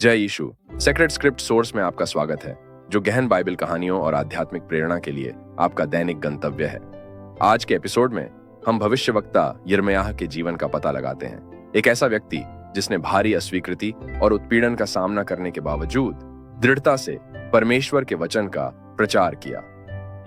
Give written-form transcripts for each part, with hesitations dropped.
जय यीशु। Sacred script source में आपका स्वागत है, जो गहन बाइबल कहानियों और आध्यात्मिक प्रेरणा के लिए आपका दैनिक गंतव्य है। आज के एपिसोड में हम भविष्यवक्ता यिर्मयाह के जीवन का पता लगाते हैं। एक ऐसा व्यक्ति जिसने भारी अस्वीकृति और उत्पीड़न का सामना करने के बावजूद दृढ़ता से परमेश्वर के वचन का प्रचार किया।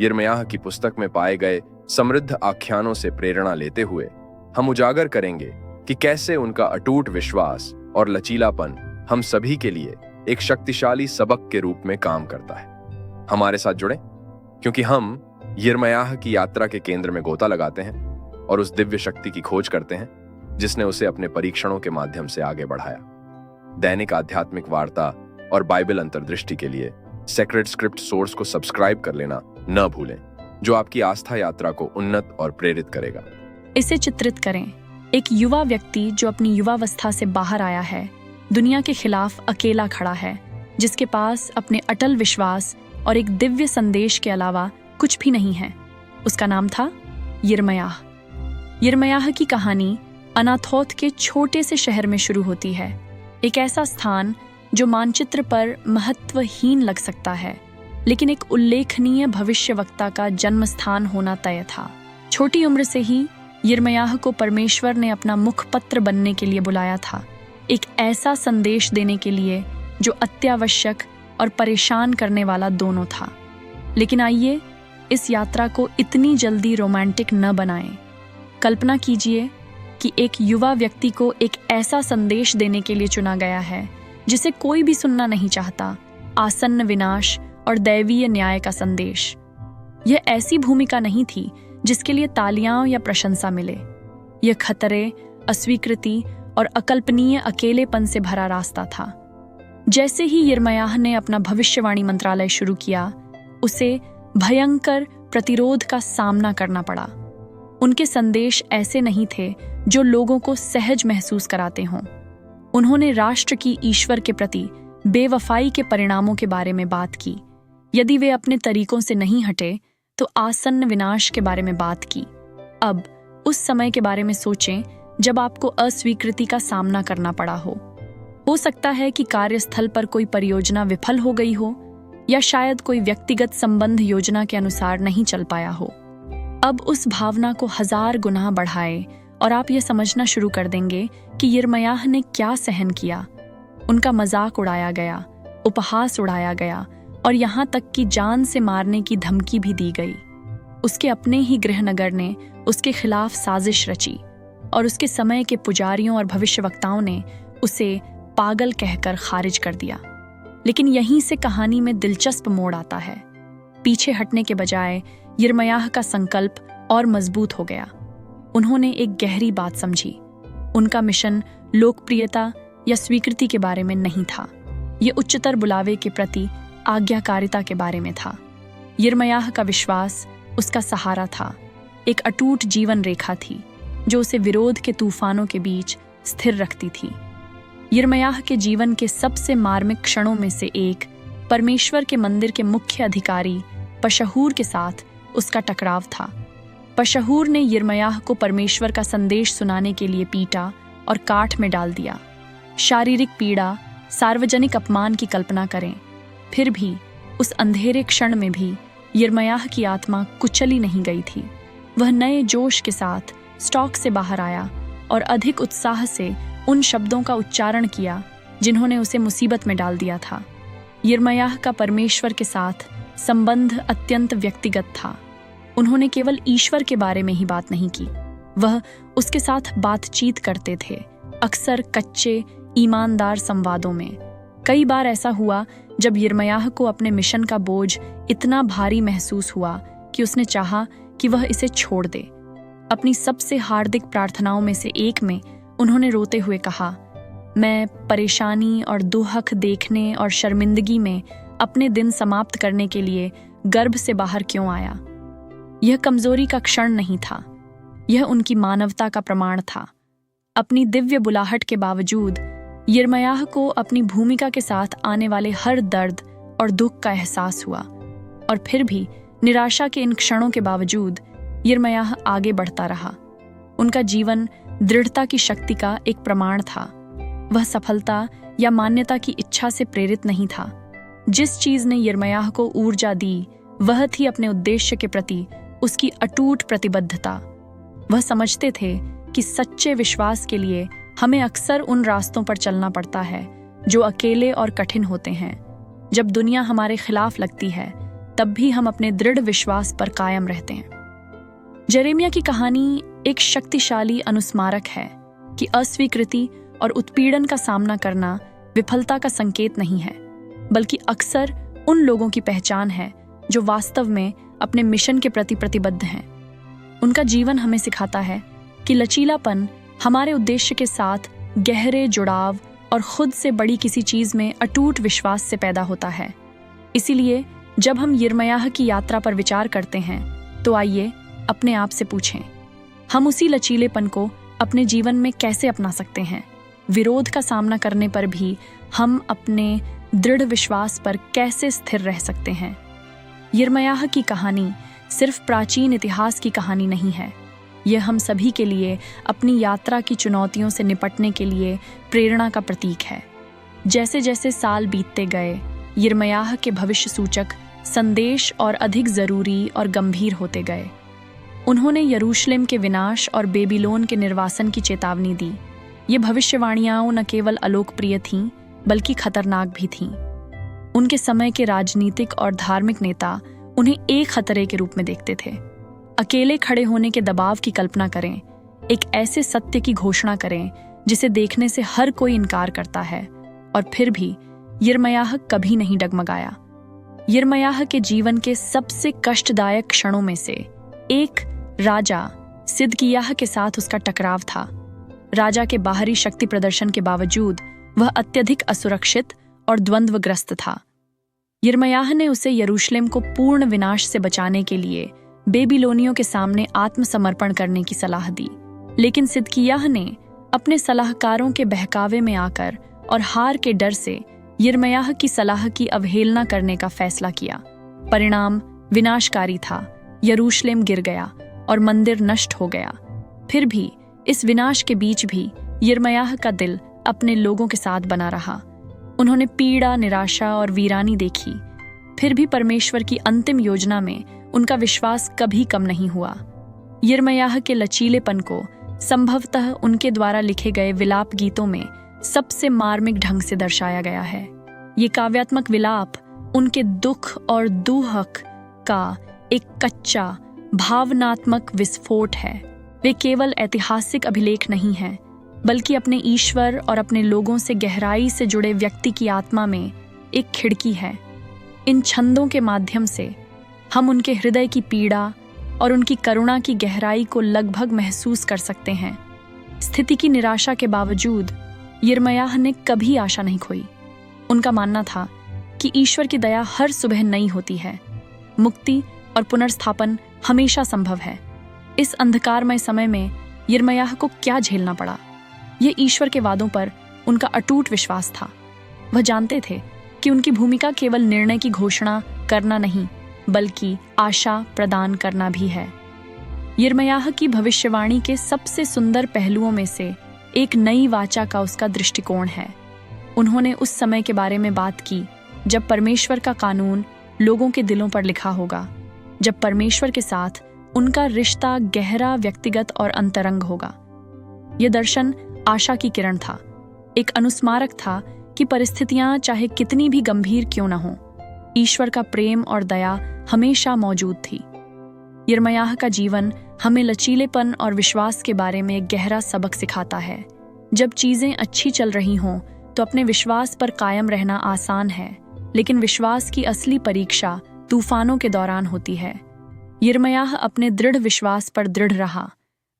यिर्मयाह की पुस्तक में पाए गए समृद्ध आख्यानों से प्रेरणा लेते हुए हम उजागर करेंगे कि कैसे उनका अटूट विश्वास और लचीलापन हम सभी के लिए एक शक्तिशाली सबक के रूप में काम करता है। हमारे साथ जुड़े, क्योंकि हम यिर्मयाह की यात्रा के केंद्र में गोता लगाते हैं और उस दिव्य शक्ति की खोज करते हैं जिसने उसे अपने परीक्षणों के माध्यम से आगे बढ़ाया। दैनिक आध्यात्मिक वार्ता और बाइबल अंतर्दृष्टि के लिए सेक्रेड स्क्रिप्ट सोर्स को सब्सक्राइब कर लेना न भूलें, जो आपकी आस्था यात्रा को उन्नत और प्रेरित करेगा। इसे चित्रित करें, एक युवा व्यक्ति जो अपनी युवावस्था से बाहर आया है, दुनिया के खिलाफ अकेला खड़ा है, जिसके पास अपने अटल विश्वास और एक दिव्य संदेश के अलावा कुछ भी नहीं है। उसका नाम था यिर्मयाह। यिर्मयाह की कहानी अनाथोत के छोटे से शहर में शुरू होती है, एक ऐसा स्थान जो मानचित्र पर महत्वहीन लग सकता है, लेकिन एक उल्लेखनीय भविष्यवक्ता का जन्म स्थान होना तय था। छोटी उम्र से ही यिर्मयाह को परमेश्वर ने अपना मुखपत्र बनने के लिए बुलाया था, एक ऐसा संदेश देने के लिए जो अत्यावश्यक और परेशान करने वाला दोनों था। लेकिन आइए इस यात्रा को इतनी जल्दी रोमांटिक न बनाएं। कल्पना कीजिए कि एक युवा व्यक्ति को एक ऐसा संदेश देने के लिए चुना गया है जिसे कोई भी सुनना नहीं चाहता, आसन्न विनाश और दैवीय न्याय का संदेश। यह ऐसी भूमिका नहीं थी जिसके लिए तालियां या प्रशंसा मिले। यह खतरे, अस्वीकृति और अकल्पनीय अकेलेपन से भरा रास्ता था। जैसे ही यिर्मयाह ने अपना भविष्यवाणी मंत्रालय शुरू किया, उसे भयंकर प्रतिरोध का सामना करना पड़ा। उनके संदेश ऐसे नहीं थे जो लोगों को सहज महसूस कराते हों। उन्होंने राष्ट्र की ईश्वर के प्रति बेवफाई के परिणामों के बारे में बात की। यदि वे अपने तरीकों से नहीं हटे तो आसन्न विनाश के बारे में बात की। अब उस समय के बारे में सोचें जब आपको अस्वीकृति का सामना करना पड़ा हो सकता है कि कार्यस्थल पर कोई परियोजना विफल हो गई हो, या शायद कोई व्यक्तिगत संबंध योजना के अनुसार नहीं चल पाया हो। अब उस भावना को 1000 गुना बढ़ाए और आप ये समझना शुरू कर देंगे कि यिर्मयाह ने क्या सहन किया। उनका मजाक उड़ाया गया, उपहास उड़ाया गया और यहाँ तक कि जान से मारने की धमकी भी दी गई। उसके अपने ही गृहनगर ने उसके खिलाफ साजिश रची और उसके समय के पुजारियों और भविष्यवक्ताओं ने उसे पागल कहकर खारिज कर दिया। लेकिन यहीं से कहानी में दिलचस्प मोड़ आता है। पीछे हटने के बजाय यिर्मयाह का संकल्प और मजबूत हो गया। उन्होंने एक गहरी बात समझी। उनका मिशन लोकप्रियता या स्वीकृति के बारे में नहीं था, यह उच्चतर बुलावे के प्रति आज्ञाकारिता के बारे में था। यिर्मयाह का विश्वास उसका सहारा था, एक अटूट जीवन रेखा थी जो उसे विरोध के तूफानों के बीच स्थिर रखती थी। यिर्मयाह के जीवन के सबसे मार्मिक क्षणों में से एक परमेश्वर के मंदिर के मुख्य अधिकारी पशहूर के साथ उसका टकराव था। पशहूर ने यिर्मयाह को परमेश्वर का संदेश सुनाने के लिए पीटा और काठ में डाल दिया। शारीरिक पीड़ा, सार्वजनिक अपमान की कल्पना करें। फिर भी उस अंधेरे क्षण में भी यिर्मयाह की आत्मा कुचली नहीं गई थी। वह नए जोश के साथ स्टॉक से बाहर आया और अधिक उत्साह से उन शब्दों का उच्चारण किया जिन्होंने उसे मुसीबत में डाल दिया था। यिर्मयाह का परमेश्वर के साथ संबंध अत्यंत व्यक्तिगत था। उन्होंने केवल ईश्वर के बारे में ही बात नहीं की, वह उसके साथ बातचीत करते थे, अक्सर कच्चे ईमानदार संवादों में। कई बार ऐसा हुआ जब यिर्मयाह को अपने मिशन का बोझ इतना भारी महसूस हुआ कि उसने चाहा कि वह इसे छोड़ दे। अपनी सबसे हार्दिक प्रार्थनाओं में से एक में उन्होंने रोते हुए कहा, मैं परेशानी और दुहक देखने और शर्मिंदगी में अपने दिन समाप्त करने के लिए गर्भ से बाहर क्यों आया। यह कमजोरी का क्षण नहीं था, यह उनकी मानवता का प्रमाण था। अपनी दिव्य बुलाहट के बावजूद यिर्मयाह को अपनी भूमिका के साथ आने वाले हर दर्द और दुख का एहसास हुआ, और फिर भी निराशा के इन क्षणों के बावजूद यिर्मयाह आगे बढ़ता रहा। उनका जीवन दृढ़ता की शक्ति का एक प्रमाण था। वह सफलता या मान्यता की इच्छा से प्रेरित नहीं था। जिस चीज ने यिर्मयाह को ऊर्जा दी वह थी अपने उद्देश्य के प्रति उसकी अटूट प्रतिबद्धता। वह समझते थे कि सच्चे विश्वास के लिए हमें अक्सर उन रास्तों पर चलना पड़ता है जो अकेले और कठिन होते हैं। जब दुनिया हमारे खिलाफ लगती है तब भी हम अपने दृढ़ विश्वास पर कायम रहते हैं। यिर्मयाह की कहानी एक शक्तिशाली अनुस्मारक है कि अस्वीकृति और उत्पीड़न का सामना करना विफलता का संकेत नहीं है, बल्कि अक्सर उन लोगों की पहचान है जो वास्तव में अपने मिशन के प्रति प्रतिबद्ध हैं। उनका जीवन हमें सिखाता है कि लचीलापन हमारे उद्देश्य के साथ गहरे जुड़ाव और खुद से बड़ी किसी चीज में अटूट विश्वास से पैदा होता है। इसीलिए जब हम यिर्मयाह की यात्रा पर विचार करते हैं तो आइए अपने आप से पूछें, हम उसी लचीलेपन को अपने जीवन में कैसे अपना सकते हैं? विरोध का सामना करने पर भी हम अपने दृढ़ विश्वास पर कैसे स्थिर रह सकते हैं? यिर्मयाह की कहानी सिर्फ प्राचीन इतिहास की कहानी नहीं है, यह हम सभी के लिए अपनी यात्रा की चुनौतियों से निपटने के लिए प्रेरणा का प्रतीक है। जैसे जैसे साल बीतते गए, यिर्मयाह के भविष्य सूचक संदेश और अधिक जरूरी और गंभीर होते गए। उन्होंने यरूशलेम के विनाश और बेबीलोन के निर्वासन की चेतावनी दी। ये भविष्यवाणियां न केवल अलोकप्रिय थीं, बल्कि खतरनाक भी थीं। उनके समय के राजनीतिक और धार्मिक नेता उन्हें एक खतरे के रूप में देखते थे। अकेले खड़े होने के दबाव की कल्पना करें, एक ऐसे सत्य की घोषणा करें जिसे देखने से हर कोई इनकार करता है, और फिर भी यिर्मयाह कभी नहीं डगमगाया। यिर्मयाह के जीवन के सबसे कष्टदायक क्षणों में से एक राजा सिदकिय्याह के साथ उसका टकराव था। राजा के बाहरी शक्ति प्रदर्शन के बावजूद वह अत्यधिक असुरक्षित और द्वंद्वग्रस्त था। यिर्मयाह ने उसे यरूशलेम को पूर्ण विनाश से बचाने के लिए बेबीलोनियों के सामने आत्मसमर्पण करने की सलाह दी, लेकिन सिदकिय्याह ने अपने सलाहकारों के बहकावे में आकर और हार के डर से यिर्मयाह की सलाह की अवहेलना करने का फैसला किया। परिणाम विनाशकारी था। यरूशलेम गिर गया और मंदिर नष्ट हो गया। फिर भी इस विनाश के बीच भी यिर्मयाह का दिल अपने लोगों के साथ बना रहा। उन्होंने पीड़ा, निराशा और वीरानी देखी, फिर भी परमेश्वर की अंतिम योजना में उनका विश्वास कभी कम नहीं हुआ। यिर्मयाह के लचीलेपन को संभवतः उनके द्वारा लिखे गए विलाप गीतों में सबसे मार्मिक ढंग से दर्शाया गया है। ये काव्यात्मक विलाप उनके दुख और दुहक का एक कच्चा भावनात्मक विस्फोट है। वे केवल ऐतिहासिक अभिलेख नहीं हैं, बल्कि अपने ईश्वर और अपने लोगों से गहराई से जुड़े व्यक्ति की आत्मा में एक खिड़की है। इन छंदों के माध्यम से हम उनके हृदय की पीड़ा और उनकी करुणा की गहराई को लगभग महसूस कर सकते हैं। स्थिति की निराशा के बावजूद यिर्मयाह ने कभी आशा नहीं खोई। उनका मानना था कि ईश्वर की दया हर सुबह नई होती है। मुक्ति और पुनर्स्थापन हमेशा संभव है। इस अंधकारमय समय में यिर्मयाह को क्या झेलना पड़ा, यह ईश्वर के वादों पर उनका अटूट विश्वास था। वह जानते थे कि उनकी भूमिका केवल निर्णय की घोषणा करना नहीं, बल्कि आशा प्रदान करना भी है। यिर्मयाह की भविष्यवाणी के सबसे सुंदर पहलुओं में से एक नई वाचा का उसका दृष्टिकोण है। उन्होंने उस समय के बारे में बात की जब परमेश्वर का कानून लोगों के दिलों पर लिखा होगा, जब परमेश्वर के साथ उनका रिश्ता गहरा, व्यक्तिगत और अंतरंग होगा। यह दर्शन आशा की किरण था, एक अनुस्मारक था कि परिस्थितियां चाहे कितनी भी गंभीर क्यों न हों, ईश्वर का प्रेम और दया हमेशा मौजूद थी। यिर्मयाह का जीवन हमें लचीलेपन और विश्वास के बारे में एक गहरा सबक सिखाता है। जब चीजें अच्छी चल रही हों तो अपने विश्वास पर कायम रहना आसान है, लेकिन विश्वास की असली परीक्षा तूफानों के दौरान होती है। यिर्मयाह अपने दृढ़ विश्वास पर दृढ़ रहा,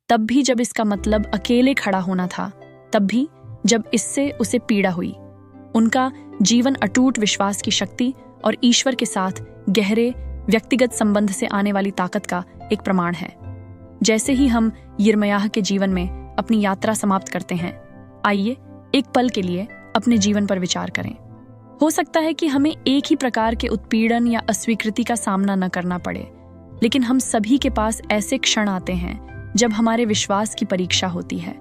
तब भी जब इसका मतलब अकेले खड़ा होना था, तब भी जब इससे उसे पीड़ा हुई। उनका जीवन अटूट विश्वास की शक्ति और ईश्वर के साथ गहरे व्यक्तिगत संबंध से आने वाली ताकत का एक प्रमाण है। जैसे ही हम यिर्मयाह के जीवन में अपनी यात्रा समाप्त करते हैं, आइए एक पल के लिए अपने जीवन पर विचार करें। हो सकता है कि हमें एक ही प्रकार के उत्पीड़न या अस्वीकृति का सामना न करना पड़े, लेकिन हम सभी के पास ऐसे क्षण आते हैं जब हमारे विश्वास की परीक्षा होती है।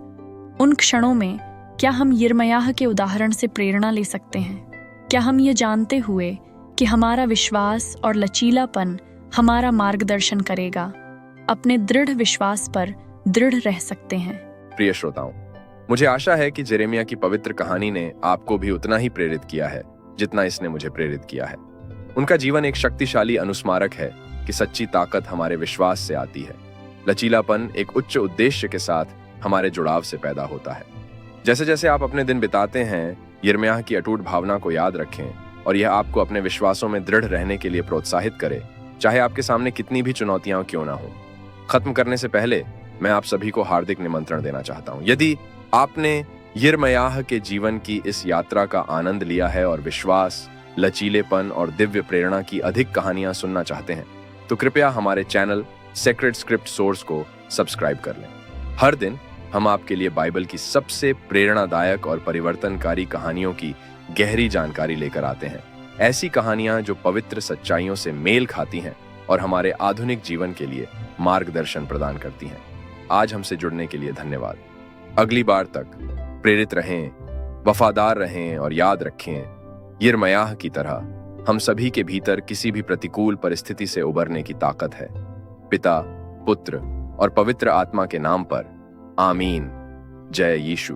उन क्षणों में क्या हम यिर्मयाह के उदाहरण से प्रेरणा ले सकते हैं? क्या हम ये जानते हुए कि हमारा विश्वास और लचीलापन हमारा मार्गदर्शन करेगा, अपने दृढ़ विश्वास पर दृढ़ रह सकते हैं? प्रिय श्रोताओं, मुझे आशा है कि यिर्मयाह की पवित्र कहानी ने आपको भी उतना ही प्रेरित किया है जितना इसने मुझे प्रेरित किया है। उनका जीवन एक शक्तिशाली अनुस्मारक है कि सच्ची ताकत हमारे विश्वास से आती है। लचीलापन एक उच्च उद्देश्य के साथ हमारे जुड़ाव से पैदा होता है। जैसे जैसे आप अपने दिन बिताते हैं, यिर्मयाह की अटूट भावना को याद रखें और यह आपको अपने विश्वासों में दृढ़ रहने के लिए प्रोत्साहित करे, चाहे आपके सामने कितनी भी चुनौतियां क्यों ना हो। खत्म करने से पहले मैं आप सभी को हार्दिक निमंत्रण देना चाहता हूं। यदि आपने यिर्मयाह के जीवन की इस यात्रा का आनंद लिया है और विश्वास, लचीलेपन और दिव्य प्रेरणा की अधिक कहानियां सुनना चाहते हैं, तो कृपया हमारे चैनल सेक्रेड स्क्रिप्ट सोर्स को सब्सक्राइब कर लें। हर दिन हम आपके लिए बाइबल की सबसे प्रेरणादायक और परिवर्तनकारी कहानियों की गहरी जानकारी लेकर आते हैं। ऐसी कहानियां जो पवित्र सच्चाइयों से मेल खाती हैं और हमारे आधुनिक जीवन के लिए मार्गदर्शन प्रदान करती हैं। आज हमसे जुड़ने के लिए धन्यवाद। अगली बार तक प्रेरित रहें, वफादार रहें और याद रखें, यिर्मयाह की तरह हम सभी के भीतर किसी भी प्रतिकूल परिस्थिति से उबरने की ताकत है। पिता, पुत्र और पवित्र आत्मा के नाम पर आमीन। जय यीशु।